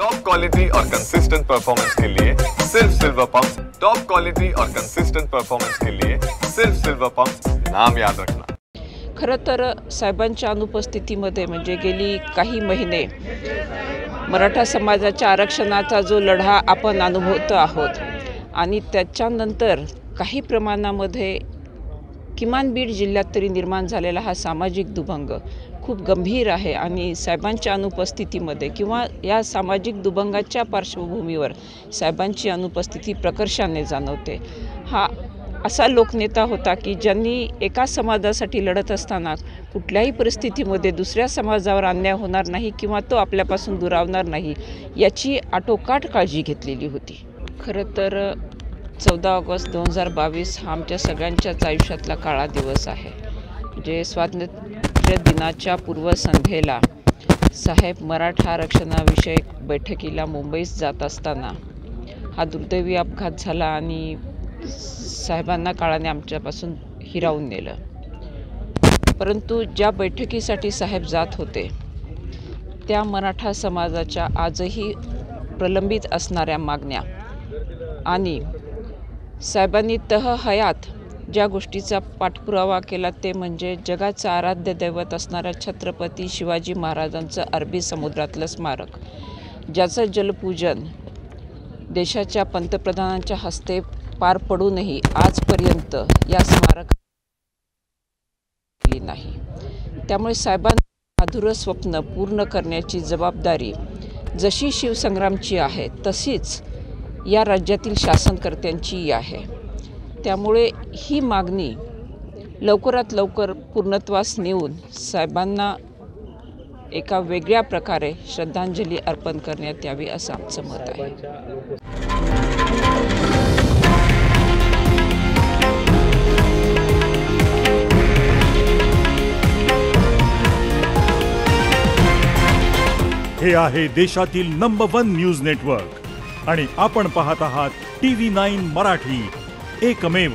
Top quality और consistent performance के लिए सिर्फ सिल्वर पंप्स। टॉप क्वालिटी और कंसिस्टेंट परफॉर्मेंस के लिए सिर्फ सिल्वर पंप्स, नाम याद रखना। खरं तर साहेबांच्या अनुपस्थितीमध्ये म्हणजे गेली काही महिने मराठा समाजाच्या आरक्षणाचा जो लढा आपण अनुभवतो आहोत आणि त्याच्यानंतर काही प्रमाणामध्ये किमान बीड जिल्ह्यात तरी निर्माण झालेला हा सामाजिक दुभंग खूप गंभीर आहे आणि साहेबांच्या अनुपस्थितीमध्ये किंवा या सामाजिक दुभंगाच्या पार्श्वभूमीवर साहेबांची अनुपस्थिती प्रकर्षाने जाणवते। हा असा लोकनेता होता की ज्यांनी एका समाजासाठी लढत असताना कुठल्याही परिस्थितीमध्ये दुसऱ्या समाजावर अन्याय होणार नाही किंवा तो आपल्यापासून दुरावणार नाही याची आटोकाट काळजी घेतलेली होती। खरं तर 14 ऑगस्ट 2022 हा आमच्या सगळ्यांच्याच आयुष्यातला काळा दिवस आहे। म्हणजे स्वातंत्र्य दिनाच्या पूर्वसंध्येला साहेब मराठा आरक्षणाविषयक बैठकीला मुंबईत जात असताना हा दुर्दैवी अपघात झाला आणि साहेबांना काळाने आमच्यापासून हिरावून नेलं। परंतु ज्या बैठकीसाठी साहेब जात होते त्या मराठा समाजाच्या आजही प्रलंबित असणाऱ्या मागण्या आणि साहेबांनी हयात ज्या गोष्टीचा पाठपुरावा केला ते म्हणजे जगाचं आराध्य दैवत असणाऱ्या छत्रपती शिवाजी महाराजांचं अरबी समुद्रातलं स्मारक, ज्याचं जलपूजन देशाच्या पंतप्रधानांच्या हस्ते पार पडूनही आजपर्यंत या स्मारकाला नाही। त्यामुळे साहेबांचं अधुरं स्वप्न पूर्ण करण्याची जबाबदारी जशी शिवसंग्रामची आहे तशीच या राज्यातील शासनकर्त्यांची आहे। त्यामुळे ही मागणी लवकरात लवकर पूर्णत्वास नेऊन साहेबांना एका वेगळ्या प्रकारे श्रद्धांजली अर्पण करण्यात यावी असं आमचं मत आहे। हे आहे देशातील नंबर 1 न्यूज नेटवर्क आणि आपण पाहत आहात TV9 मराठी, एकमेव।